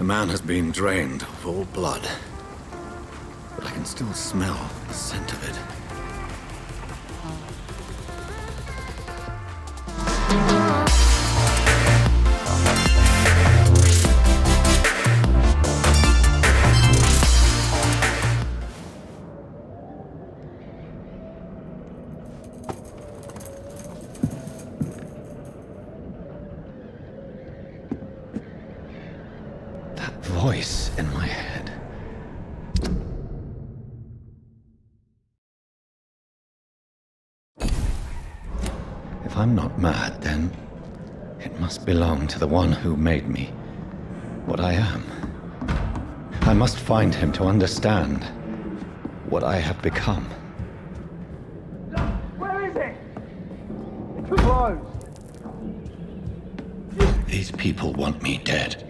The man has been drained of all blood, but I can still smell the scent of it. Voice in my head. If I'm not mad, then it must belong to the one who made me what I am. I must find him to understand what I have become. Where is it? Closed. These people want me dead.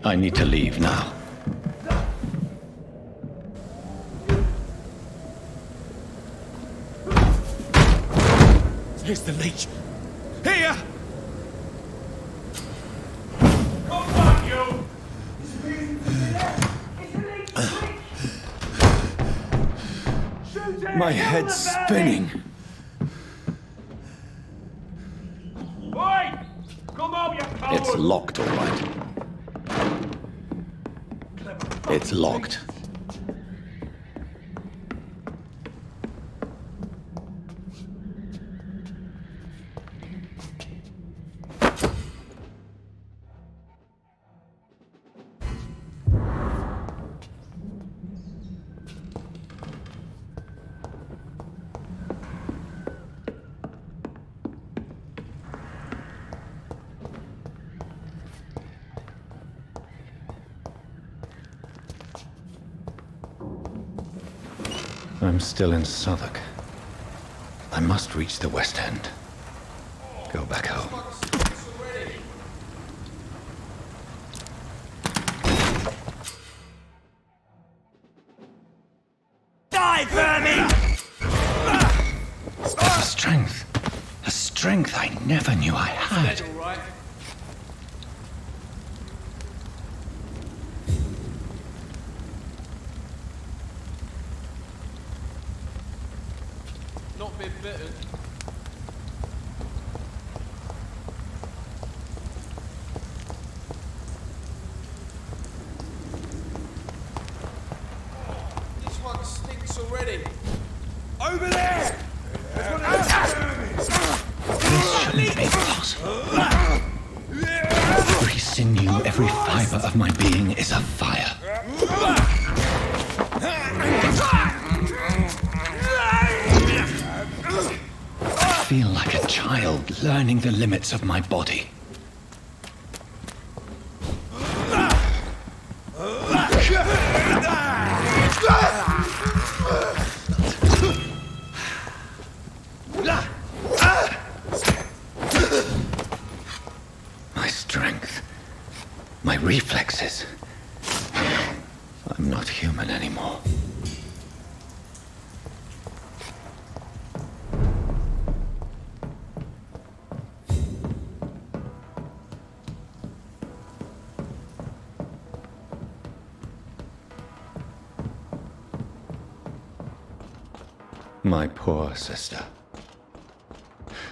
I need to leave now. Here's the leech. Here! Come on, you! My head's spinning. Oi! Come on, you coward! It's locked, all right. It's locked. I'm still in Southwark. I must reach the West End. Go back home. Die, vermin! A strength I never knew I had. Not been bitten. This one stinks already. Over there! This shouldn't be possible. Every sinew, every fiber of my being is afire. I feel like a child learning the limits of my body. My strength, my reflexes. I'm not human anymore. My poor sister.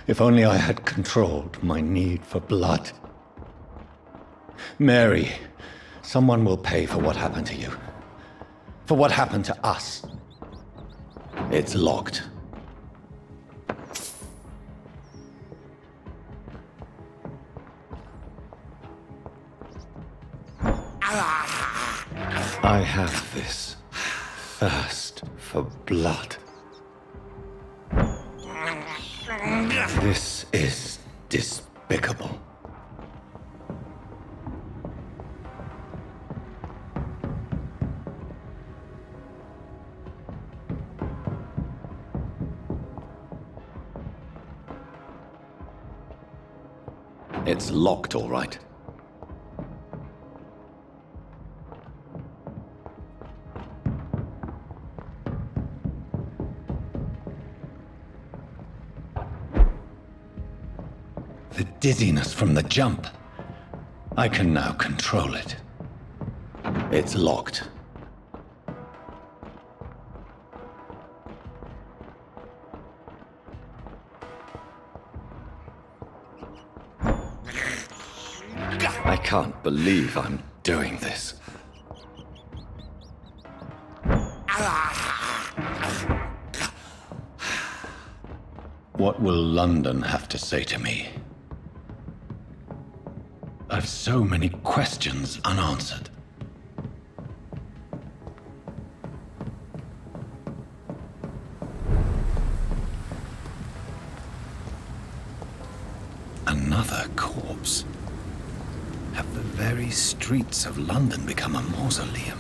If only I had controlled my need for blood. Mary, someone will pay for what happened to you. For what happened to us. It's locked. I have this thirst for blood. This is despicable. It's locked, all right. The dizziness from the jump. I can now control it. It's locked. I can't believe I'm doing this. What will London have to say to me? I've so many questions unanswered. Another corpse. Have the very streets of London become a mausoleum?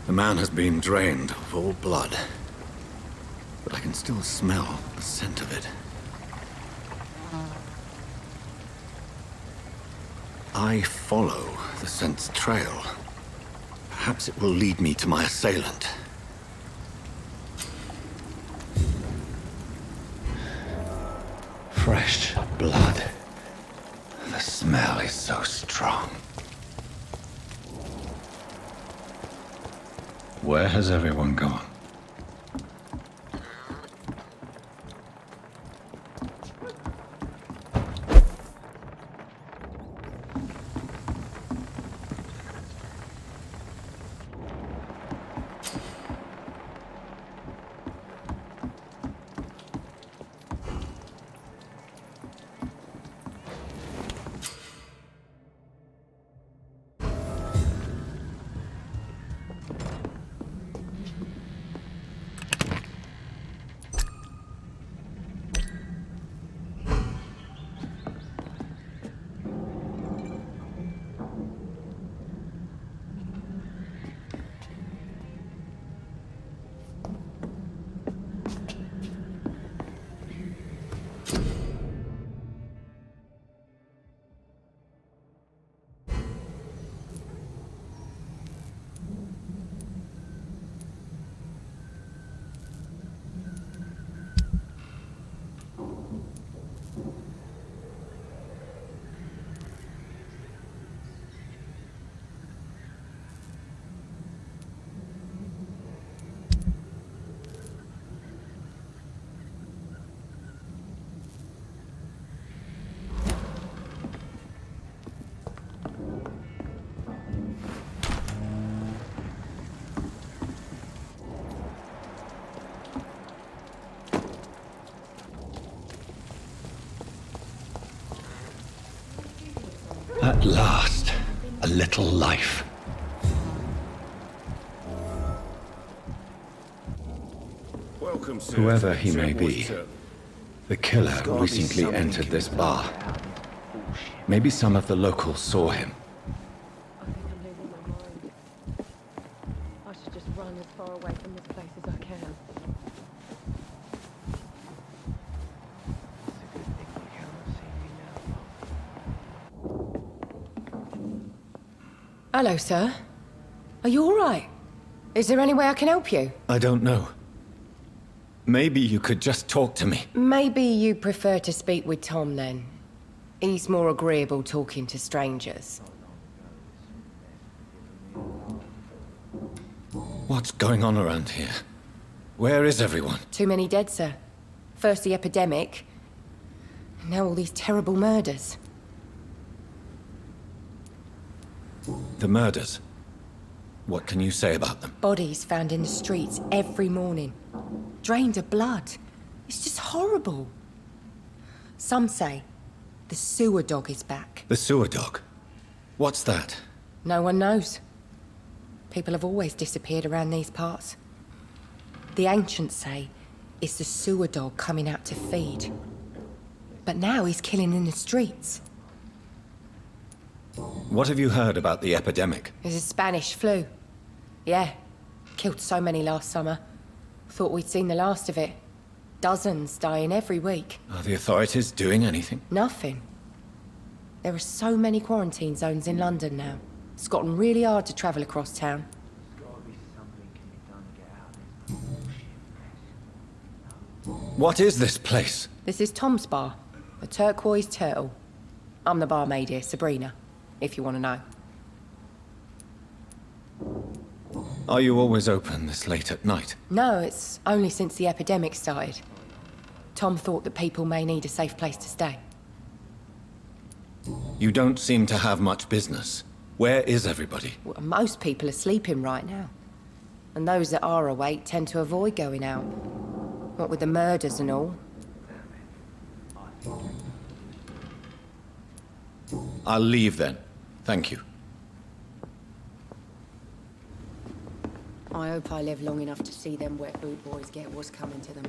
The man has been drained of all blood, but I can still smell the scent of it. I follow the scent's trail. Perhaps it will lead me to my assailant. Fresh blood. The smell is so strong. Where has everyone gone? At last, a little life. Welcome, sir. Whoever he may be, the killer recently entered this bar. Maybe some of the locals saw him. I think I'm losing my mind. I should just run as far away from this place as I can. Hello, sir. Are you all right? Is there any way I can help you? I don't know. Maybe you could just talk to me. Maybe you prefer to speak with Tom, then. He's more agreeable talking to strangers. What's going on around here? Where is everyone? Too many dead, sir. First the epidemic, now all these terrible murders. The murders. What can you say about them? Bodies found in the streets every morning. Drained of blood. It's just horrible. Some say the sewer dog is back. The sewer dog? What's that? No one knows. People have always disappeared around these parts. The ancients say it's the sewer dog coming out to feed. But now he's killing in the streets. What have you heard about the epidemic? There's a Spanish flu. Yeah. Killed so many last summer. Thought we'd seen the last of it. Dozens dying every week. Are the authorities doing anything? Nothing. There are so many quarantine zones in London now. It's gotten really hard to travel across town. What is this place? This is Tom's bar, the Turquoise Turtle. I'm the barmaid here, Sabrina, if you want to know. Are you always open this late at night? No, it's only since the epidemic started. Tom thought that people may need a safe place to stay. You don't seem to have much business. Where is everybody? Well, most people are sleeping right now. And those that are awake tend to avoid going out. What with the murders and all. I'll leave then. Thank you. I hope I live long enough to see them wet boot boys get what's coming to them.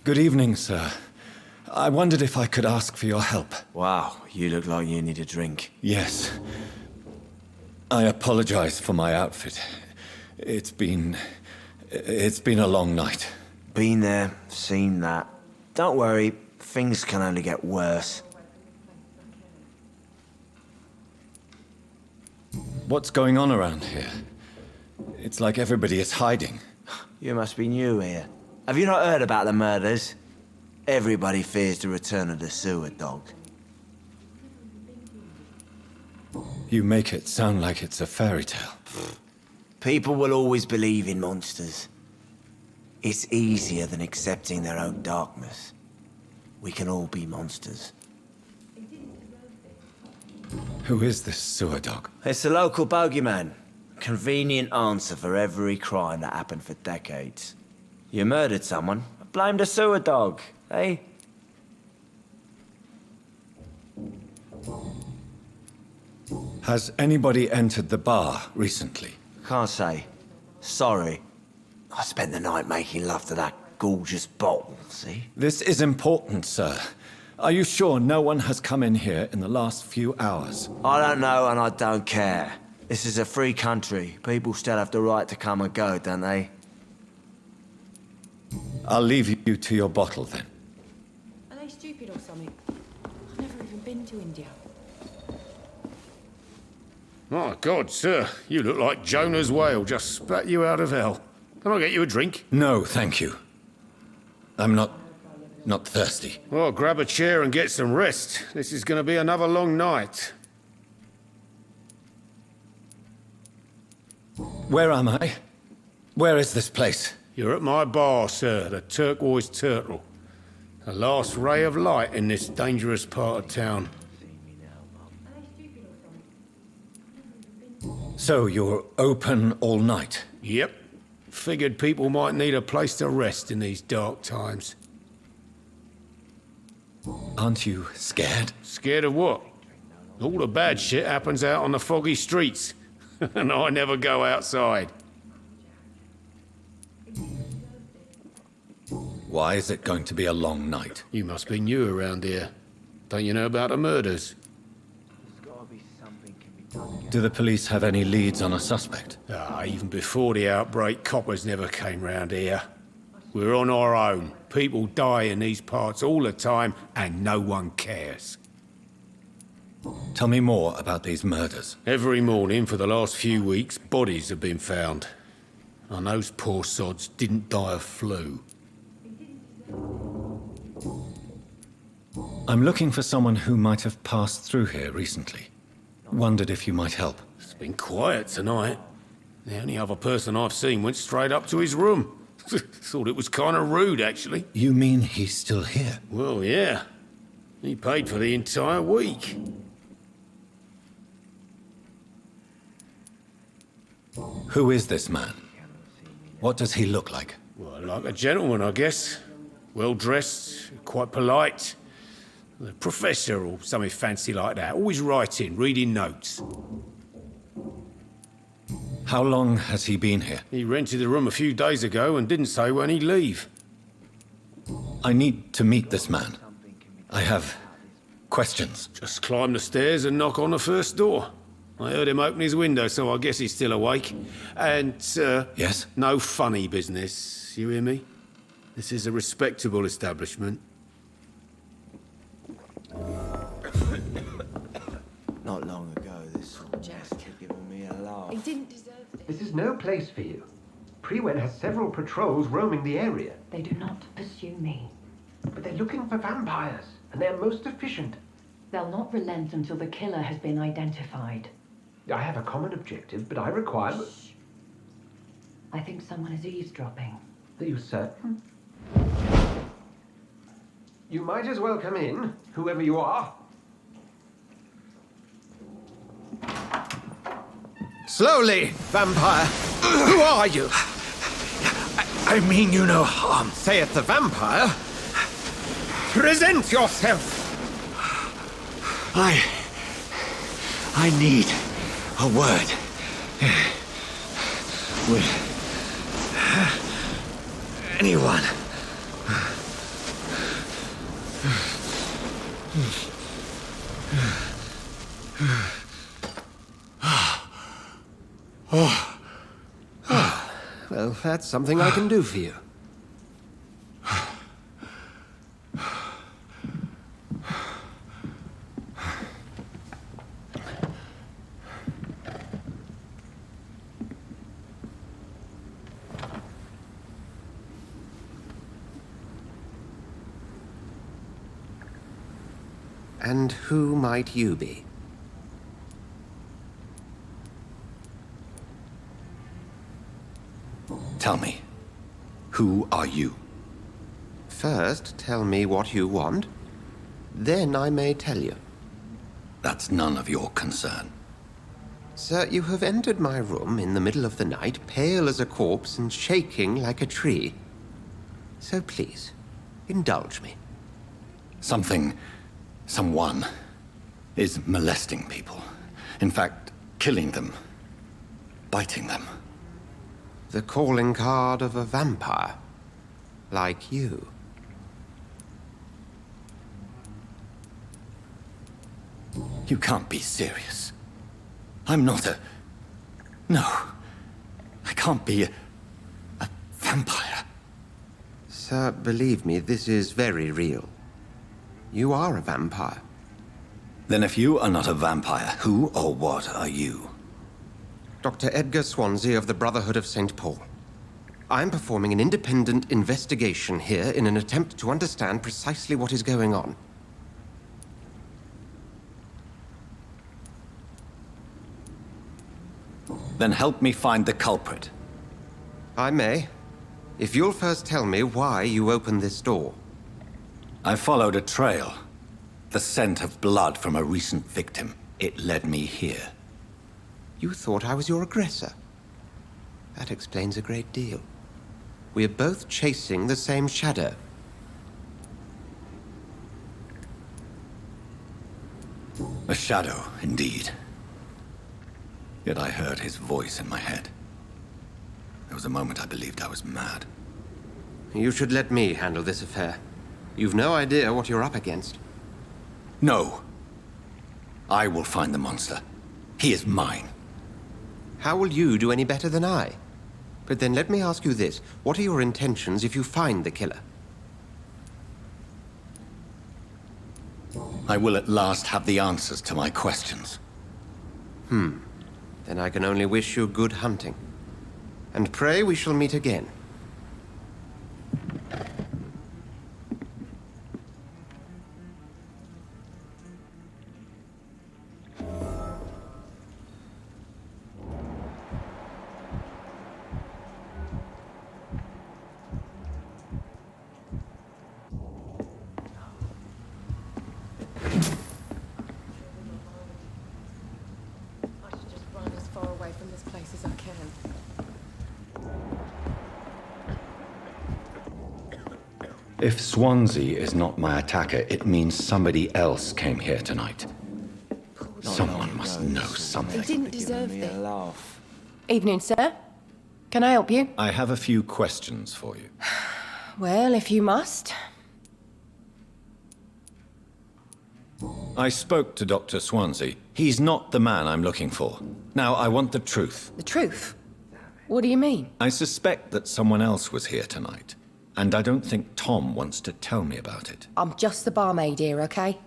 Good evening, sir. I wondered if I could ask for your help. Wow, you look like you need a drink. Yes. I apologize for my outfit. It's been a long night. Been there, seen that. Don't worry, things can only get worse. What's going on around here? It's like everybody is hiding. You must be new here. Have you not heard about the murders? Everybody fears the return of the sewer dog. You make it sound like it's a fairy tale. People will always believe in monsters. It's easier than accepting their own darkness. We can all be monsters. Who is this sewer dog? It's the local bogeyman. Convenient answer for every crime that happened for decades. You murdered someone, blame the sewer dog, eh? Has anybody entered the bar recently? Can't say. Sorry. I spent the night making love to that gorgeous bottle, see? This is important, sir. Are you sure no one has come in here in the last few hours? I don't know and I don't care. This is a free country. People still have the right to come and go, don't they? I'll leave you to your bottle then. Are they stupid or something? I've never even been to India. My God, sir, you look like Jonah's whale just spat you out of hell. Can I get you a drink? No, thank you. I'm not thirsty. Well, grab a chair and get some rest. This is going to be another long night. Where am I? Where is this place? You're at my bar, sir, the Turquoise Turtle. The last ray of light in this dangerous part of town. So you're open all night? Yep. Figured people might need a place to rest in these dark times. Aren't you scared? Scared of what? All the bad shit happens out on the foggy streets. And I never go outside. Why is it going to be a long night? You must be new around here. Don't you know about the murders? Do the police have any leads on a suspect? Even before the outbreak, coppers never came round here. We're on our own. People die in these parts all the time, and no one cares. Tell me more about these murders. Every morning for the last few weeks, bodies have been found. And those poor sods didn't die of flu. I'm looking for someone who might have passed through here recently. Wondered if you might help. It's been quiet tonight. The only other person I've seen went straight up to his room. Thought it was kind of rude, actually. You mean he's still here? Well, yeah. He paid for the entire week. Who is this man? What does he look like? Well, like a gentleman, I guess. Well-dressed, quite polite. A professor or something fancy like that. Always writing, reading notes. How long has he been here? He rented the room a few days ago and didn't say when he'd leave. I need to meet this man. I have questions. Just climb the stairs and knock on the first door. I heard him open his window, so I guess he's still awake. And, sir... Yes? No funny business, you hear me? This is a respectable establishment. This is no place for you. Prewen has several patrols roaming the area. They do not pursue me. But they're looking for vampires, and they're most efficient. They'll not relent until the killer has been identified. I have a common objective, but I require... Shh. I think someone is eavesdropping. Are you certain? You might as well come in, whoever you are. Slowly, vampire. Who are you? I mean you no harm. Saith the vampire. Present yourself. I need a word with anyone. Well, that's something I can do for you. And who might you be? Tell me, who are you? First, tell me what you want. Then I may tell you. That's none of your concern. Sir, you have entered my room in the middle of the night, pale as a corpse and shaking like a tree. So please, indulge me. Someone is molesting people. In fact, killing them. Biting them. The calling card of a vampire. Like you. You can't be serious. I'm not a... No. I can't be a vampire. Sir, believe me, this is very real. You are a vampire. Then if you are not a vampire, who or what are you? Dr. Edgar Swansea of the Brotherhood of St. Paul. I'm performing an independent investigation here in an attempt to understand precisely what is going on. Then help me find the culprit. I may, if you'll first tell me why you opened this door. I followed a trail. The scent of blood from a recent victim. It led me here. You thought I was your aggressor. That explains a great deal. We're both chasing the same shadow. A shadow, indeed. Yet I heard his voice in my head. There was a moment I believed I was mad. You should let me handle this affair. You've no idea what you're up against. No. I will find the monster. He is mine. How will you do any better than I? But then let me ask you this. What are your intentions if you find the killer? I will at last have the answers to my questions. Then I can only wish you good hunting. And pray we shall meet again. I should just run as far away from this place as I can. If Swansea is not my attacker, it means somebody else came here tonight. Someone must know something. He didn't deserve this. Evening, sir. Can I help you? I have a few questions for you. Well, if you must. I spoke to Dr. Swansea. He's not the man I'm looking for. Now, I want the truth. The truth? What do you mean? I suspect that someone else was here tonight. And I don't think Tom wants to tell me about it. I'm just the barmaid here, okay?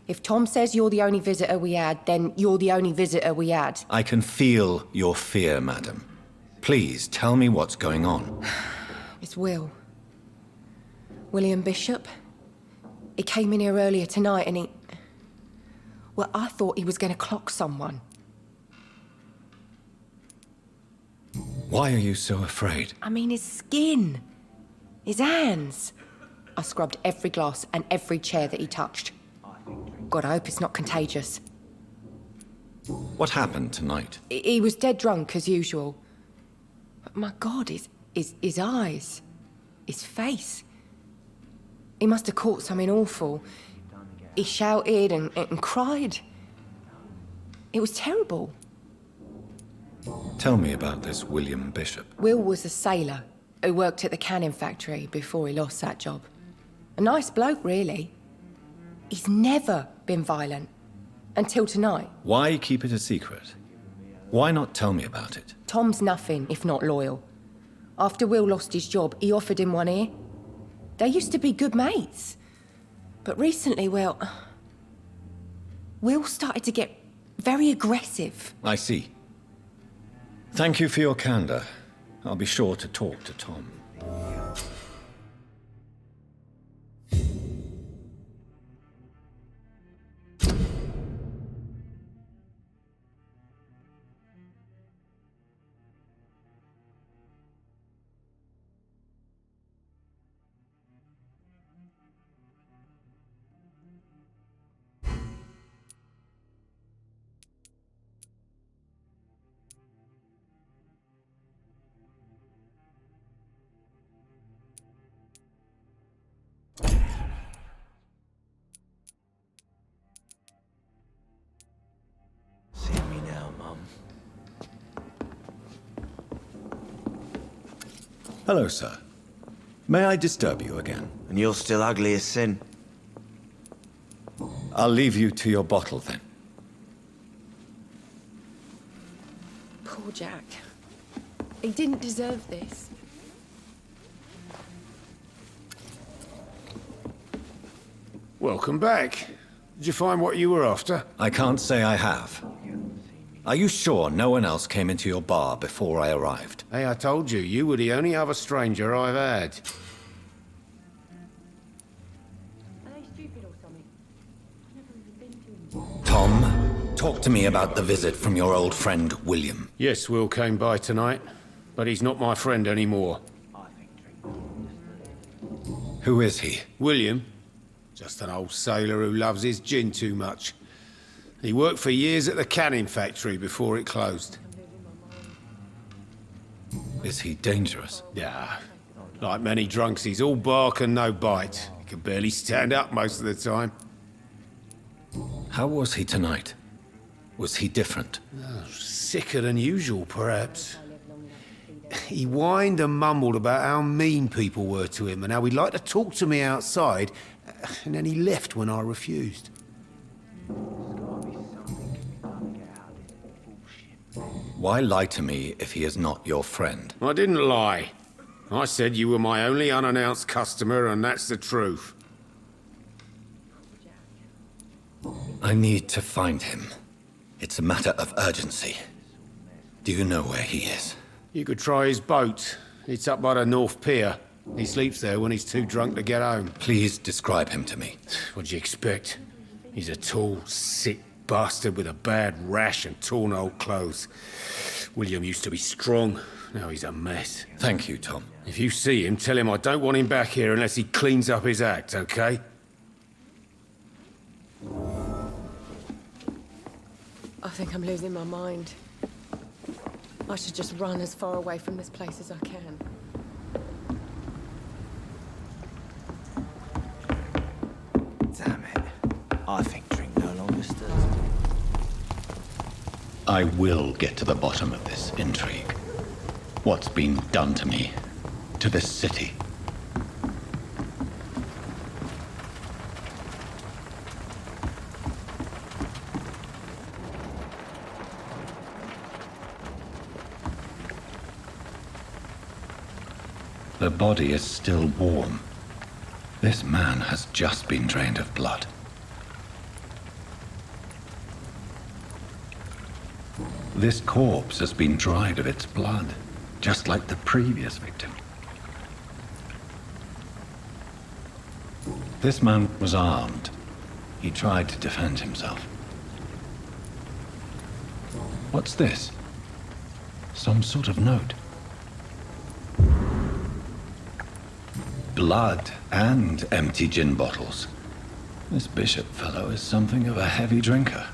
If Tom says you're the only visitor we had, then you're the only visitor we had. I can feel your fear, madam. Please, tell me what's going on. It's Will. William Bishop. He came in here earlier tonight and he... Well, I thought he was going to clock someone. Why are you so afraid? I mean, his skin. His hands. I scrubbed every glass and every chair that he touched. God, I hope it's not contagious. What happened tonight? He was dead drunk, as usual. But my God, his eyes. His face. He must have caught something awful. He shouted and cried. It was terrible. Tell me about this William Bishop. Will was a sailor who worked at the canning factory before he lost that job. A nice bloke, really. He's never been violent. Until tonight. Why keep it a secret? Why not tell me about it? Tom's nothing if not loyal. After Will lost his job, he offered him one ear. They used to be good mates. But recently, well... Will started to get very aggressive. I see. Thank you for your candor. I'll be sure to talk to Tom. Hello, sir. May I disturb you again? And you're still ugly as sin. I'll leave you to your bottle, then. Poor Jack. He didn't deserve this. Welcome back. Did you find what you were after? I can't say I have. Are you sure no one else came into your bar before I arrived? Hey, I told you, you were the only other stranger I've had. Are they stupid or something? I've never even been to him. Tom, talk to me about the visit from your old friend, William. Yes, Will came by tonight, but he's not my friend anymore. Who is he? William? Just an old sailor who loves his gin too much. He worked for years at the canning factory before it closed. Is he dangerous? Yeah. Like many drunks, he's all bark and no bite. He can barely stand up most of the time. How was he tonight? Was he different? Sicker than usual, perhaps. He whined and mumbled about how mean people were to him and how he'd like to talk to me outside, and then he left when I refused. Why lie to me if he is not your friend? I didn't lie. I said you were my only unannounced customer, and that's the truth. I need to find him. It's a matter of urgency. Do you know where he is? You could try his boat. It's up by the North Pier. He sleeps there when he's too drunk to get home. Please describe him to me. What'd you expect? He's a tall, sick bastard with a bad rash and torn old clothes. William used to be strong. Now he's a mess. Thank you, Tom. If you see him, tell him I don't want him back here unless he cleans up his act, okay? I think I'm losing my mind. I should just run as far away from this place as I can. Damn it. I think drink no longer stirs. I will get to the bottom of this intrigue. What's been done to me, to this city. The body is still warm. This man has just been drained of blood. This corpse has been dried of its blood, just like the previous victim. This man was armed. He tried to defend himself. What's this? Some sort of note. Blood and empty gin bottles. This Bishop fellow is something of a heavy drinker.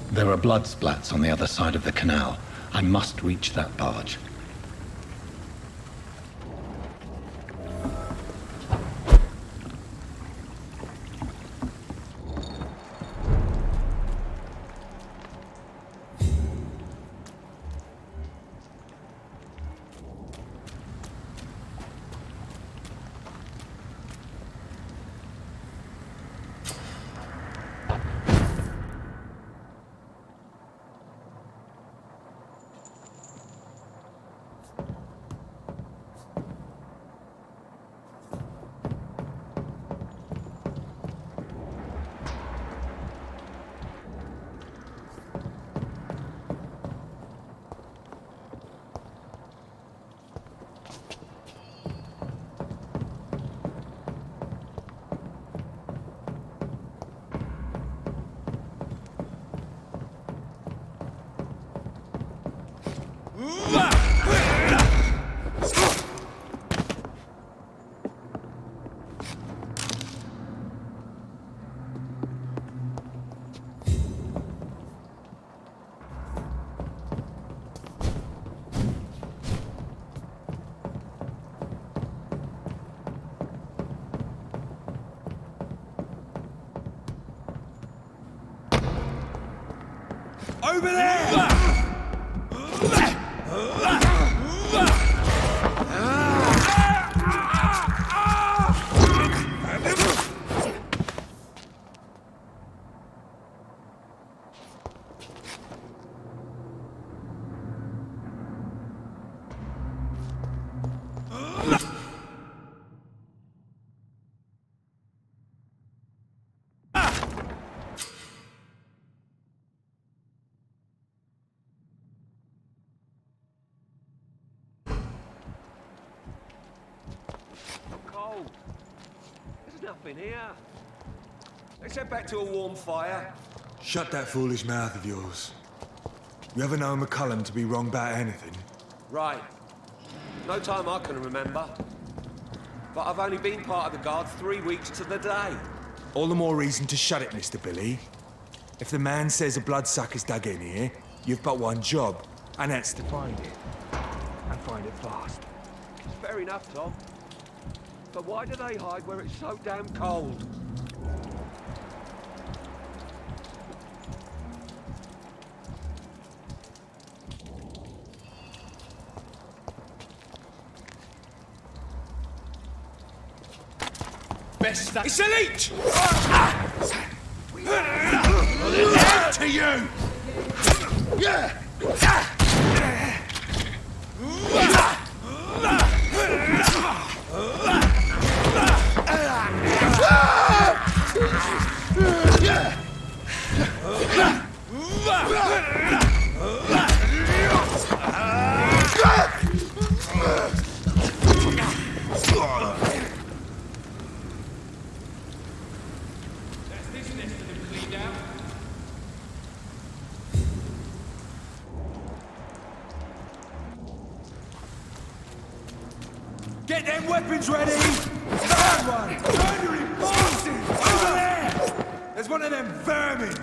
There are blood splats on the other side of the canal. I must reach that barge. Over there! There's nothing here. Let's head back to a warm fire. Shut that foolish mouth of yours. You ever known McCullum to be wrong about anything? Right. No time I can remember. But I've only been part of the Guard 3 weeks to the day. All the more reason to shut it, Mr. Billy. If the man says a bloodsucker's dug in here, you've but one job, and that's to find it. And find it fast. Fair enough, Tom. But why do they hide where it's so damn cold? Best that. It's a leech! To you! Yeah! Get them weapons ready! Third one! Turn your reinforcements! Over there! There's one of them vermin!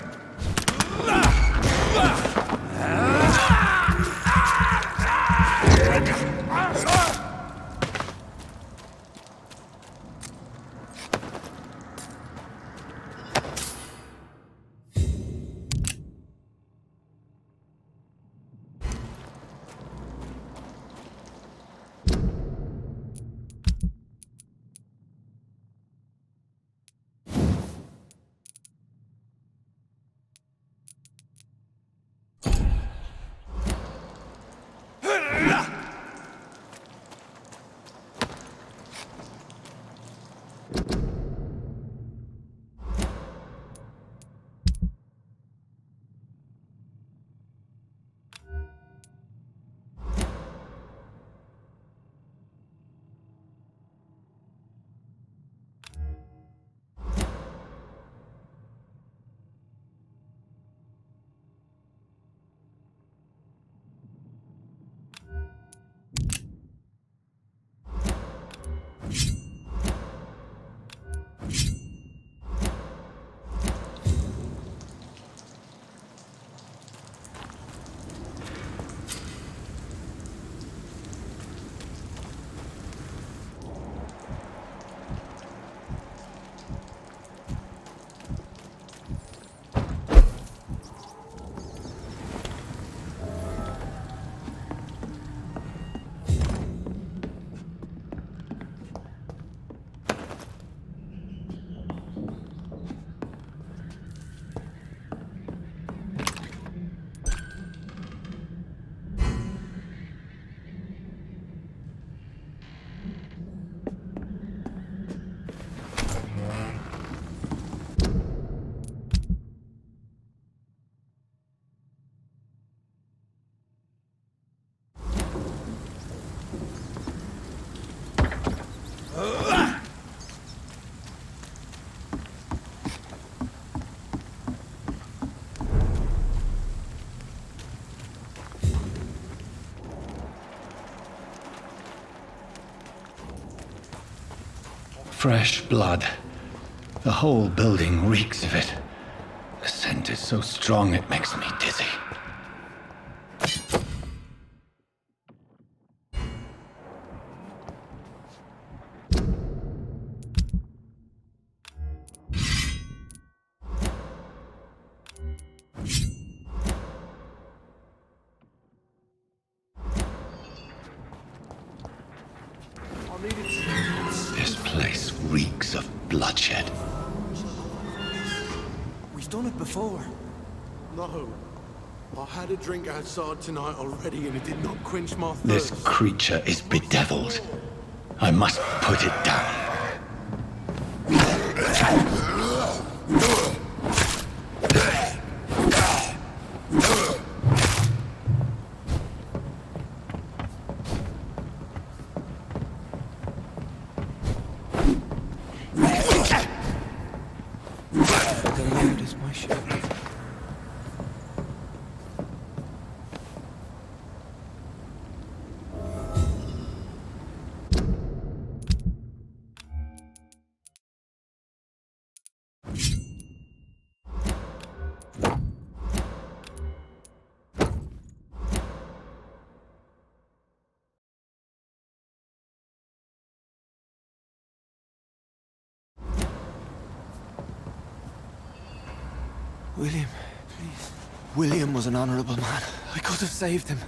Fresh blood. The whole building reeks of it. The scent is so strong it makes me dizzy. This place reeks of bloodshed. We've done it before. No. I had a drink outside tonight already and it did not quench my thirst. This creature is bedeviled. I must put it down. William, please. William was an honorable man. I could have saved him.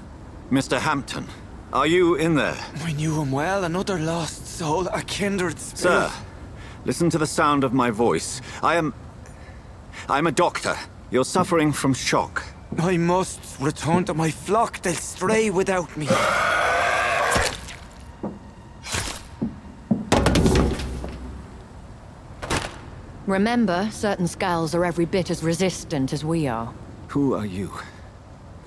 Mr. Hampton, are you in there? I knew him well, another lost soul, a kindred spirit. Sir, listen to the sound of my voice. I'm a doctor. You're suffering from shock. I must return to my flock. They'll stray without me. Remember, certain skulls are every bit as resistant as we are. Who are you?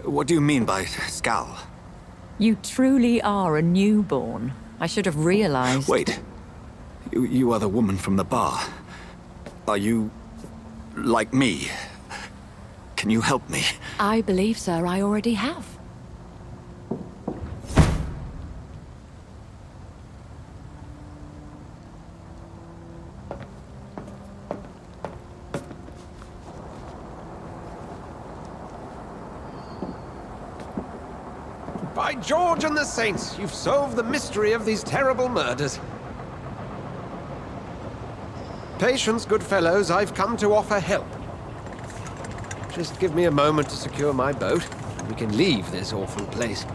What do you mean by skull? You truly are a newborn. I should have realized. Wait. You are the woman from the bar. Are you... like me? Can you help me? I believe, sir, I already have. By George and the Saints, you've solved the mystery of these terrible murders. Patience, good fellows, I've come to offer help. Just give me a moment to secure my boat, and we can leave this awful place.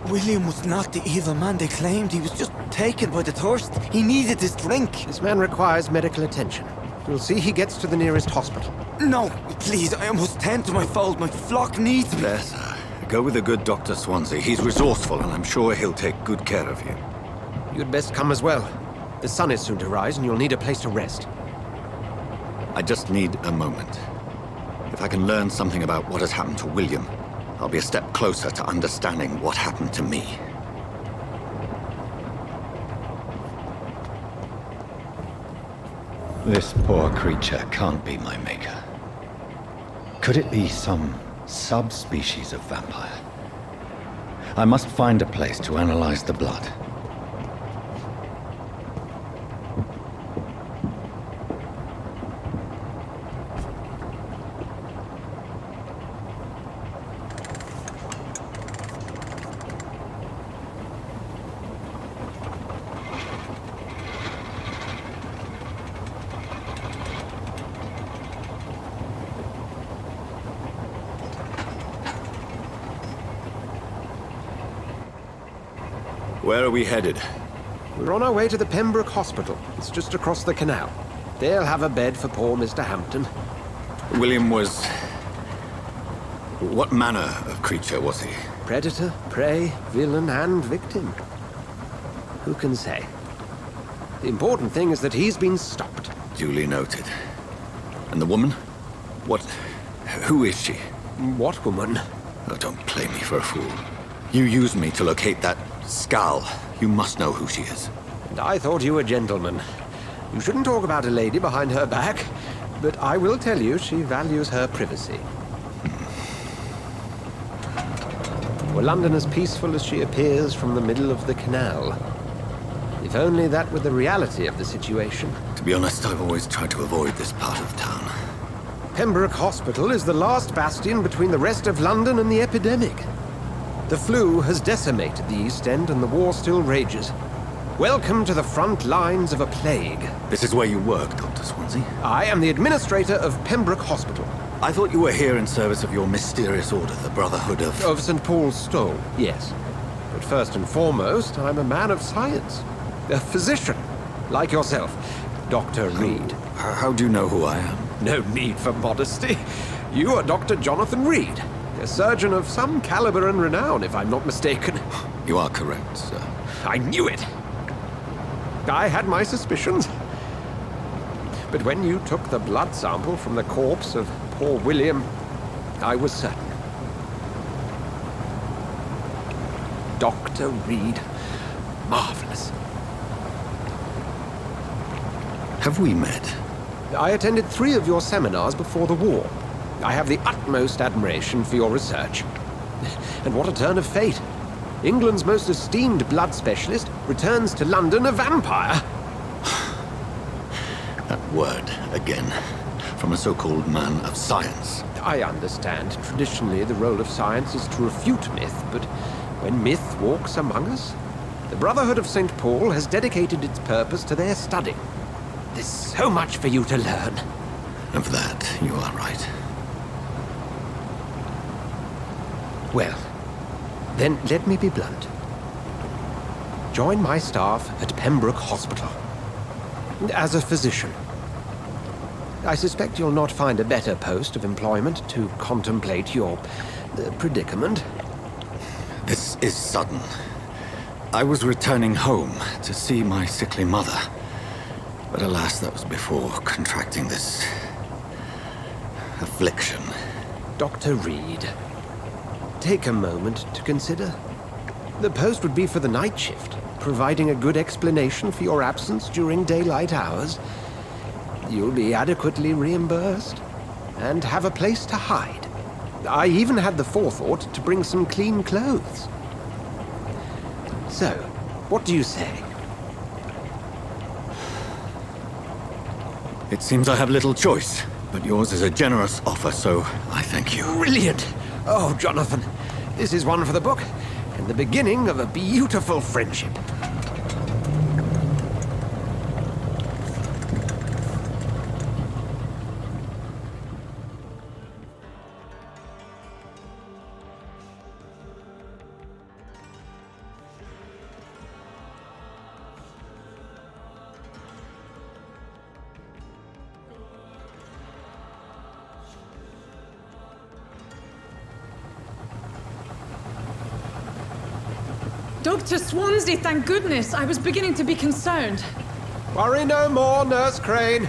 William was not the evil man they claimed. He was just taken by the thirst. He needed this drink. This man requires medical attention. We'll see he gets to the nearest hospital. No, please, I must tend to my fold. My flock needs me. There, sir. Go with the good Dr. Swansea. He's resourceful, and I'm sure he'll take good care of you. You'd best come as well. The sun is soon to rise, and you'll need a place to rest. I just need a moment. If I can learn something about what has happened to William, I'll be a step closer to understanding what happened to me. This poor creature can't be my maker. Could it be some subspecies of vampire? I must find a place to analyze the blood. Where are we headed? We're on our way to the Pembroke Hospital. It's just across the canal. They'll have a bed for poor Mr. Hampton. William was... what manner of creature was he? Predator, prey, villain, and victim. Who can say? The important thing is that he's been stopped. Duly noted. And the woman? What... who is she? What woman? Oh, don't play me for a fool. You used me to locate that skull. You must know who she is. And I thought you a gentleman. You shouldn't talk about a lady behind her back, but I will tell you she values her privacy. Were London as peaceful as she appears from the middle of the canal? If only that were the reality of the situation. To be honest, I've always tried to avoid this part of town. Pembroke Hospital is the last bastion between the rest of London and the epidemic. The flu has decimated the East End and the war still rages. Welcome to the front lines of a plague. This is where you work, Dr. Swansea? I am the administrator of Pembroke Hospital. I thought you were here in service of your mysterious order, the Brotherhood of... Of St. Paul's Stole, yes. But first and foremost, I'm a man of science. A physician, like yourself, Dr. Reed. How do you know who I am? No need for modesty. You are Dr. Jonathan Reed, a surgeon of some caliber and renown, if I'm not mistaken. You are correct, sir. I knew it. I had my suspicions. But when you took the blood sample from the corpse of poor William, I was certain. Dr. Reed. Marvelous. Have we met? I attended 3 of your seminars before the war. I have the utmost admiration for your research. And what a turn of fate. England's most esteemed blood specialist returns to London a vampire. That word, again. From a so-called man of science. I understand. Traditionally, the role of science is to refute myth, but when myth walks among us, the Brotherhood of St. Paul has dedicated its purpose to their study. There's so much for you to learn. Of that, you are right. Well, then let me be blunt. Join my staff at Pembroke Hospital. As a physician. I suspect you'll not find a better post of employment to contemplate your predicament. This is sudden. I was returning home to see my sickly mother. But alas, that was before contracting this... affliction. Dr. Reed, take a moment to consider. The post would be for the night shift, providing a good explanation for your absence during daylight hours. You'll be adequately reimbursed, and have a place to hide. I even had the forethought to bring some clean clothes. So, what do you say? It seems I have little choice, but yours is a generous offer, so I thank you. Brilliant! Oh, Jonathan, this is one for the book, and the beginning of a beautiful friendship. Dr. Swansea, thank goodness. I was beginning to be concerned. Worry no more, Nurse Crane,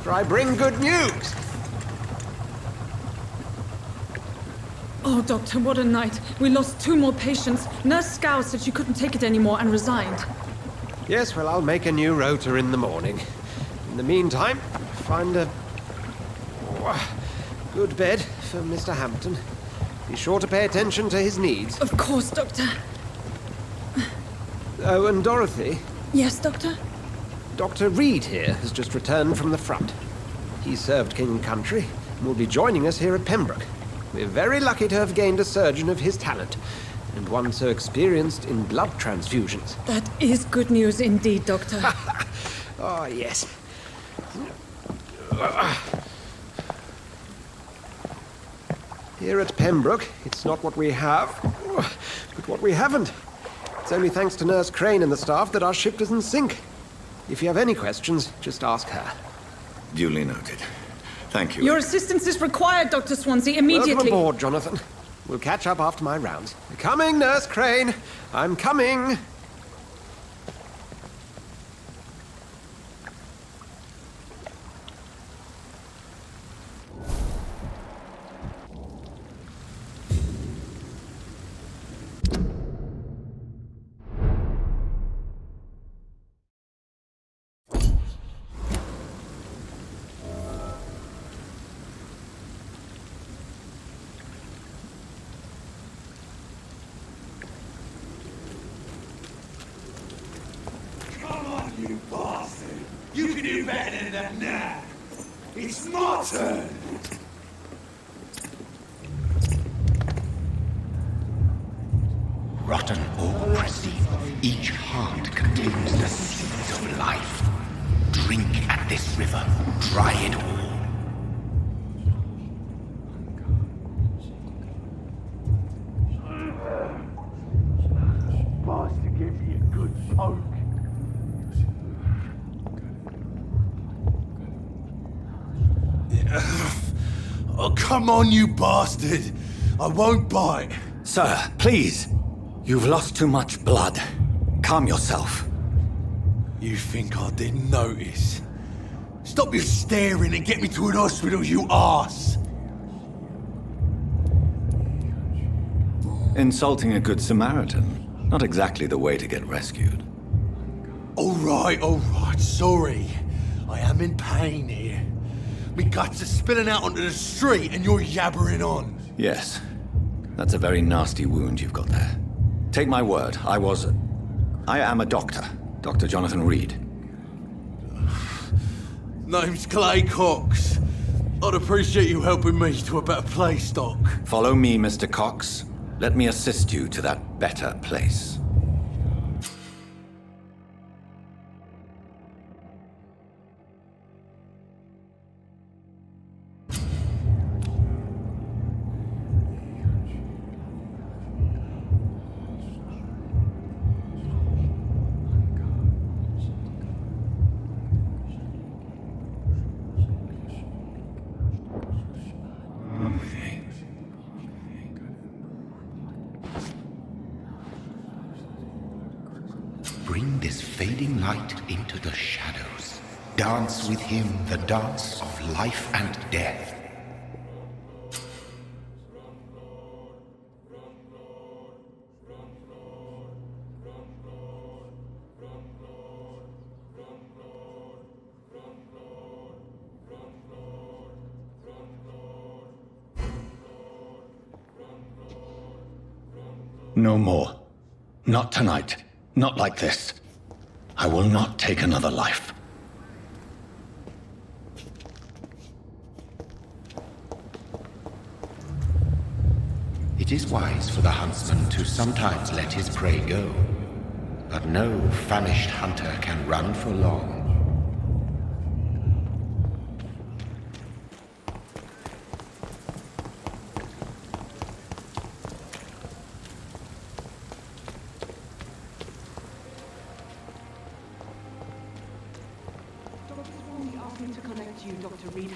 for I bring good news. Oh, Doctor, what a night. We lost 2 more patients. Nurse Scow said she couldn't take it anymore and resigned. Yes, well, I'll make a new rota in the morning. In the meantime, find a good bed for Mr. Hampton. Be sure to pay attention to his needs. Of course, Doctor. Oh, and Dorothy? Yes, Doctor? Dr. Reed here has just returned from the front. He served King and Country and will be joining us here at Pembroke. We're very lucky to have gained a surgeon of his talent, and one so experienced in blood transfusions. That is good news indeed, Doctor. Oh, yes. Here at Pembroke, it's not what we have, but what we haven't. It's only thanks to Nurse Crane and the staff that our ship doesn't sink. If you have any questions, just ask her. Duly noted. Thank you. Your assistance is required, Dr. Swansea, immediately. Welcome aboard, Jonathan. We'll catch up after my rounds. Coming, Nurse Crane. I'm coming. that now. It's my turn. Rotten or pristine, each heart contains the seeds of life. Drink at this river, try it all. Bastard gave me a good poke. Oh, come on, you bastard! I won't bite. Sir, please. You've lost too much blood. Calm yourself. You think I didn't notice? Stop your staring and get me to an hospital, you arse! Insulting a good Samaritan. Not exactly the way to get rescued. All right, sorry. I am in pain here. Me guts are spilling out onto the street and you're yabbering on. Yes. That's a very nasty wound you've got there. Take my word, I am a doctor. Dr. Jonathan Reed. Name's Clay Cox. I'd appreciate you helping me to a better place, Doc. Follow me, Mr. Cox. Let me assist you to that better place. Bring this fading light into the shadows. Dance with him the dance of life and death. No more. Not tonight. Not like this. I will not take another life. It is wise for the huntsman to sometimes let his prey go, but no famished hunter can run for long.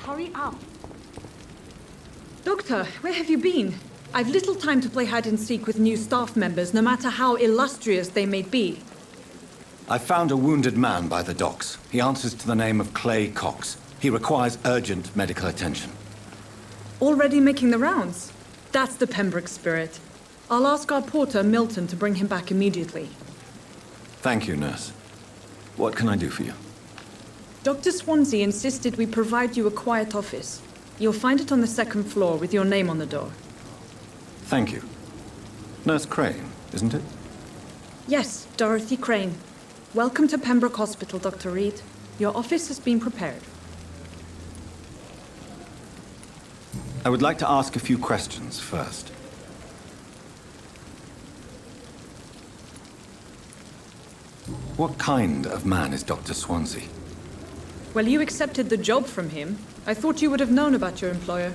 Hurry up. Doctor, where have you been? I've little time to play hide and seek with new staff members, no matter how illustrious they may be. I found a wounded man by the docks. He answers to the name of Clay Cox. He requires urgent medical attention. Already making the rounds? That's the Pembroke spirit. I'll ask our porter, Milton, to bring him back immediately. Thank you, nurse. What can I do for you? Dr. Swansea insisted we provide you a quiet office. You'll find it on the second floor with your name on the door. Thank you. Nurse Crane, isn't it? Yes, Dorothy Crane. Welcome to Pembroke Hospital, Dr. Reed. Your office has been prepared. I would like to ask a few questions first. What kind of man is Dr. Swansea? Well, you accepted the job from him. I thought you would have known about your employer.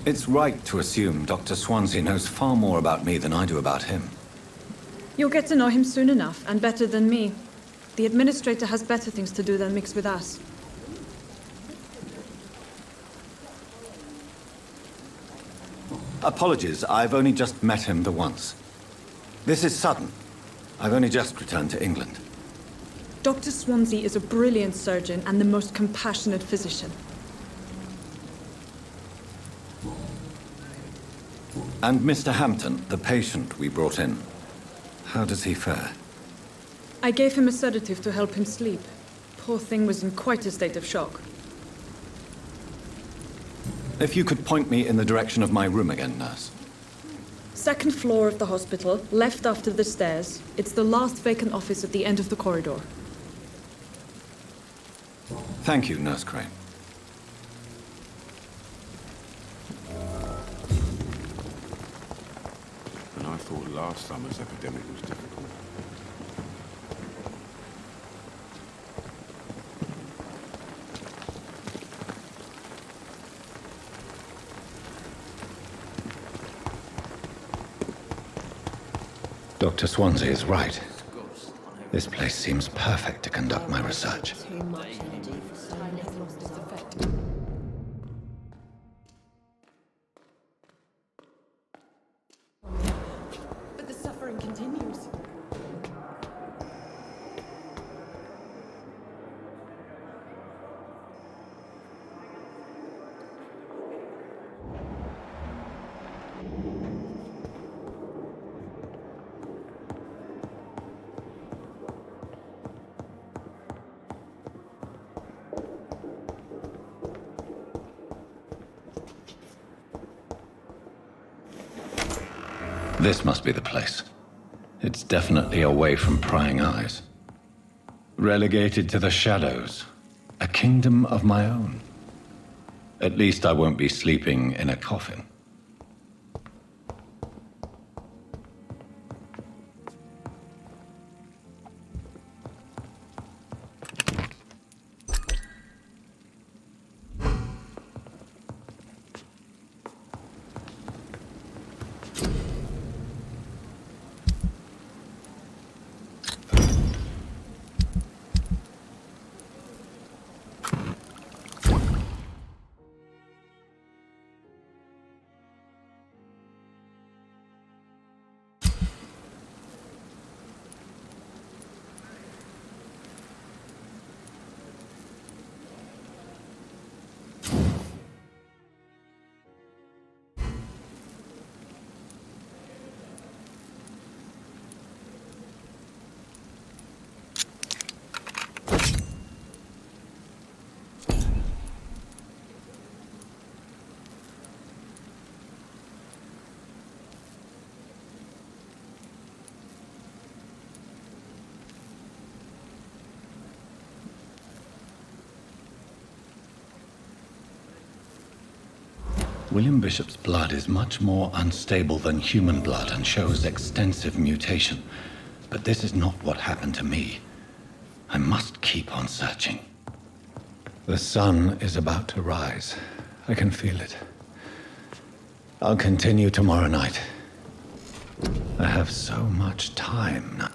It's right to assume Dr. Swansea knows far more about me than I do about him. You'll get to know him soon enough, and better than me. The administrator has better things to do than mix with us. Apologies, I've only just met him the once. This is sudden. I've only just returned to England. Dr. Swansea is a brilliant surgeon and the most compassionate physician. And Mr. Hampton, the patient we brought in, how does he fare? I gave him a sedative to help him sleep. Poor thing was in quite a state of shock. If you could point me in the direction of my room again, nurse. Second floor of the hospital, left after the stairs. It's the last vacant office at the end of the corridor. Thank you, Nurse Crane. And I thought last summer's epidemic was difficult. Dr. Swansea is right. This place seems perfect to conduct my research. But the suffering continues. This must be the place. It's definitely away from prying eyes. Relegated to the shadows. A kingdom of my own. At least I won't be sleeping in a coffin. William Bishop's blood is much more unstable than human blood and shows extensive mutation. But this is not what happened to me. I must keep on searching. The sun is about to rise. I can feel it. I'll continue tomorrow night. I have so much time now.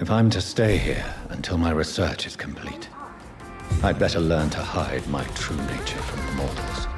If I'm to stay here until my research is complete, I'd better learn to hide my true nature from the mortals.